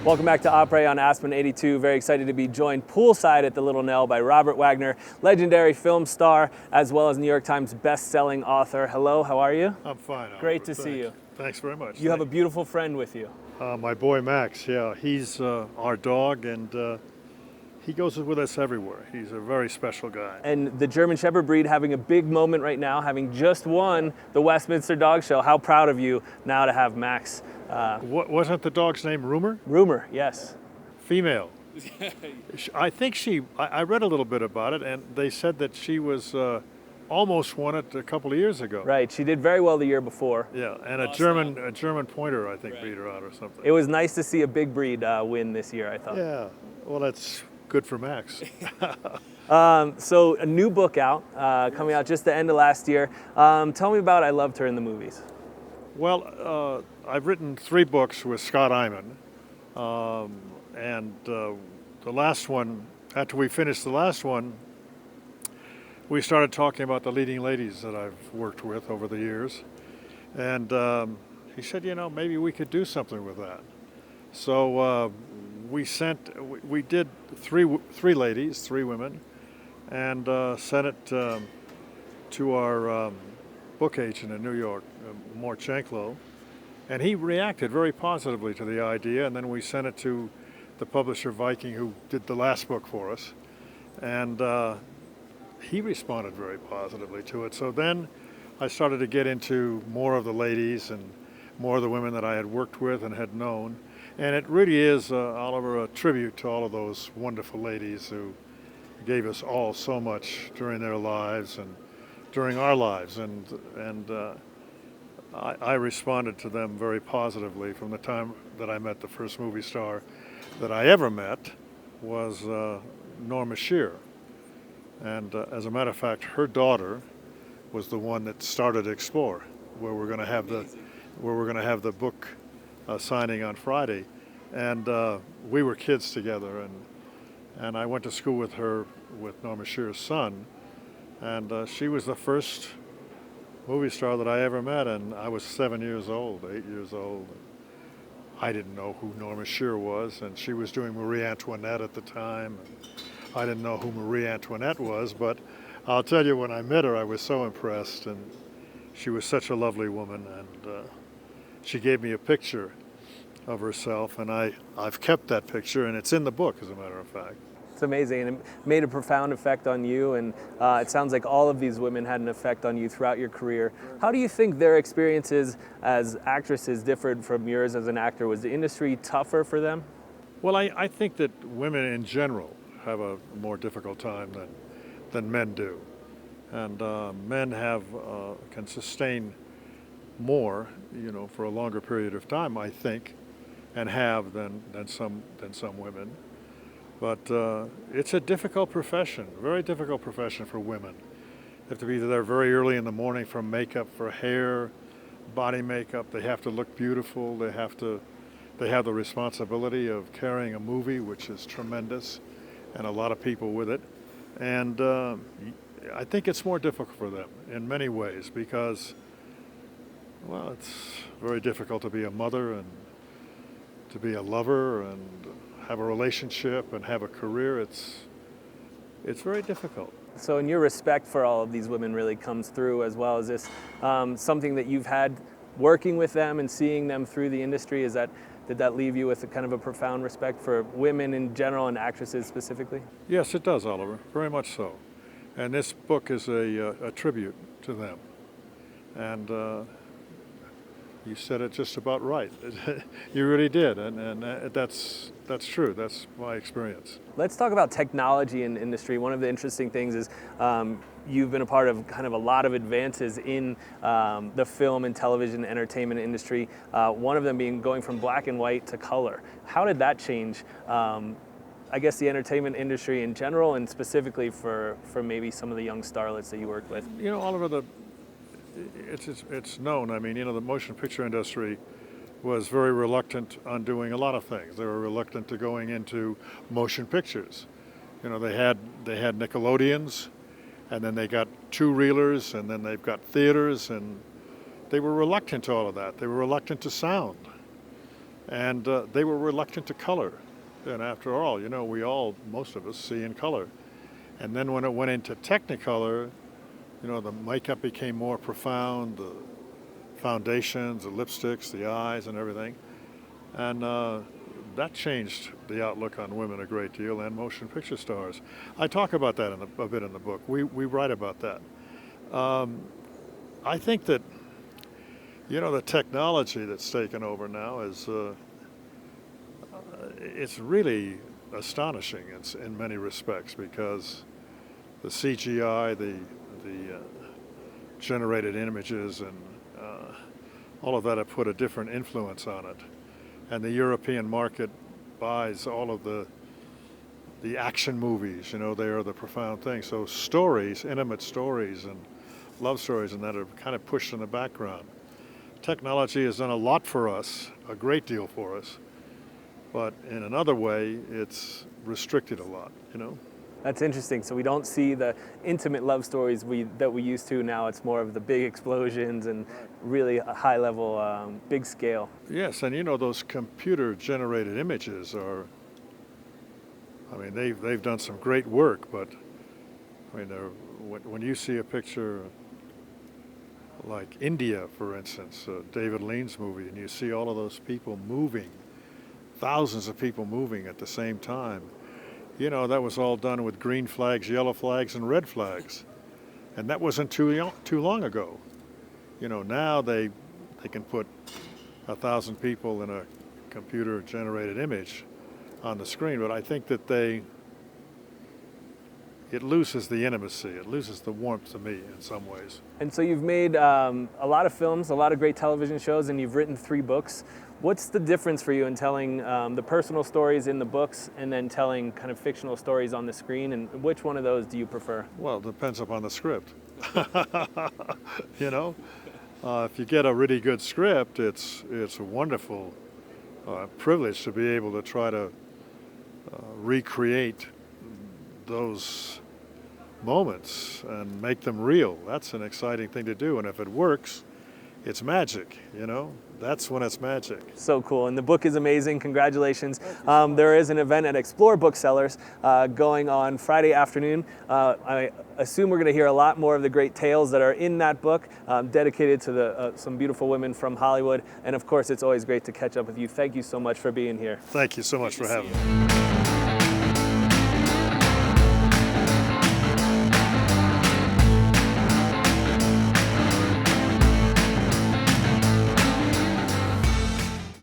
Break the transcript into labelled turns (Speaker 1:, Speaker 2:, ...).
Speaker 1: Welcome back to Apre on Aspen 82. Very excited to be joined poolside at the Little Nell by Robert Wagner, legendary film star, as well as New York Times best-selling author. Hello, how are you?
Speaker 2: I'm fine.
Speaker 1: Great to see you.
Speaker 2: Thanks very much.
Speaker 1: You have a beautiful friend with you.
Speaker 2: My boy Max, yeah, he's our dog, and he goes with us everywhere. He's a very special guy.
Speaker 1: And the German Shepherd breed having a big moment right now, having just won the Westminster Dog Show. How proud of you now to have Max.
Speaker 2: Wasn't the dog's name Rumor?
Speaker 1: Rumor, yes.
Speaker 2: Female. I think I read a little bit about it, and they said that she was almost won it a couple of years ago.
Speaker 1: Right, she did very well the year before.
Speaker 2: Yeah, and a German pointer, I think, beat her out or something.
Speaker 1: It was nice to see a big breed win this year, I thought.
Speaker 2: Yeah, well, that's good for Max.
Speaker 1: So a new book out, coming out just the end of last year. Tell me about I Loved Her in the Movies.
Speaker 2: Well, I've written 3 books with Scott Iman, and the last one, after we finished the last one, we started talking about the leading ladies that I've worked with over the years, and he said, you know, maybe we could do something with that. So we did three ladies, 3 women, and sent it to our book agent in New York, Mort Shanklow, and he reacted very positively to the idea, and then we sent it to the publisher Viking, who did the last book for us, and he responded very positively to it. So then I started to get into more of the ladies and more of the women that I had worked with and had known, and it really is, Oliver, a tribute to all of those wonderful ladies who gave us all so much during their lives and during our lives, and I responded to them very positively from the time that I met the first movie star that I ever met was Norma Shear, and as a matter of fact, her daughter was the one that started Explore, where we're going to have the book signing on Friday, and we were kids together, and I went to school with her, with Norma Shear's son. And she was the first movie star that I ever met, and I was 7 years old, 8 years old. I didn't know who Norma Shear was, and she was doing Marie Antoinette at the time. I didn't know who Marie Antoinette was, but I'll tell you, when I met her, I was so impressed, and she was such a lovely woman, and she gave me a picture of herself, and I've kept that picture, and it's in the book, as a matter of fact.
Speaker 1: It's amazing, and it made a profound effect on you, and it sounds like all of these women had an effect on you throughout your career. How do you think their experiences as actresses differed from yours as an actor? Was the industry tougher for them?
Speaker 2: Well, I think that women in general have a more difficult time than men do, and men can sustain more, you know, for a longer period of time, I think, and have than some women. But it's a difficult profession, very difficult profession for women. They have to be there very early in the morning for makeup, for hair, body makeup. They have to look beautiful. They have the responsibility of carrying a movie, which is tremendous, and a lot of people with it. And I think it's more difficult for them in many ways because, well, it's very difficult to be a mother and to be a lover and have a relationship and have a career. It's very difficult.
Speaker 1: So in your respect for all of these women really comes through, as well as this something that you've had working with them and seeing them through the industry. Did that leave you with a kind of a profound respect for women in general and actresses specifically?
Speaker 2: Yes, it does, Oliver, very much so. And this book is a tribute to them. And you said it just about right. You really did, and that's true. That's my experience.
Speaker 1: Let's talk about technology in the industry. One of the interesting things is you've been a part of kind of a lot of advances in the film and television entertainment industry, one of them being going from black and white to color. How did that change, I guess, the entertainment industry in general, and specifically for maybe some of the young starlets that you worked with?
Speaker 2: You know, Oliver, it's known. I mean, you know, the motion picture industry was very reluctant on doing a lot of things. They were reluctant to going into motion pictures. You know, they had Nickelodeons, and then they got two-reelers, and then they've got theaters, and they were reluctant to all of that. They were reluctant to sound. and they were reluctant to color. And after all, you know, most of us see in color. And then when it went into Technicolor, you know, the makeup became more profound, the foundations, the lipsticks, the eyes, and everything. And that changed the outlook on women a great deal, and motion picture stars. I talk about that a bit in the book. We write about that. I think that, you know, the technology that's taken over now is, it's really astonishing in many respects, because the CGI, the generated images, and all of that have put a different influence on it. And the European market buys all of the action movies, you know, they are the profound thing. So stories, intimate stories and love stories and that are kind of pushed in the background. Technology has done a lot for us, a great deal for us, but in another way, it's restricted a lot, you know?
Speaker 1: That's interesting. So we don't see the intimate love stories that we used to now. It's more of the big explosions and really a high level, big scale.
Speaker 2: Yes, and you know, those computer-generated images are, I mean, they've done some great work, but I mean, when you see a picture like India, for instance, David Lean's movie, and you see all of those people moving, thousands of people moving at the same time, you know, that was all done with green flags, yellow flags, and red flags. And that wasn't too long ago. You know, now they can put 1,000 people in a computer-generated image on the screen, but I think that it loses the intimacy, it loses the warmth to me in some ways.
Speaker 1: And so you've made a lot of films, a lot of great television shows, and you've written 3 books. What's the difference for you in telling the personal stories in the books and then telling kind of fictional stories on the screen, and which one of those do you prefer?
Speaker 2: Well, it depends upon the script. You know, if you get a really good script, it's a wonderful privilege to be able to try to recreate those moments and make them real. That's an exciting thing to do, and if it works, it's magic, you know? That's when it's magic.
Speaker 1: So cool, and the book is amazing. Congratulations. There is an event at Explore Booksellers going on Friday afternoon. I assume we're going to hear a lot more of the great tales that are in that book, dedicated to some beautiful women from Hollywood. And of course, it's always great to catch up with you. Thank you so much for being here.
Speaker 2: Thank you so much for having me.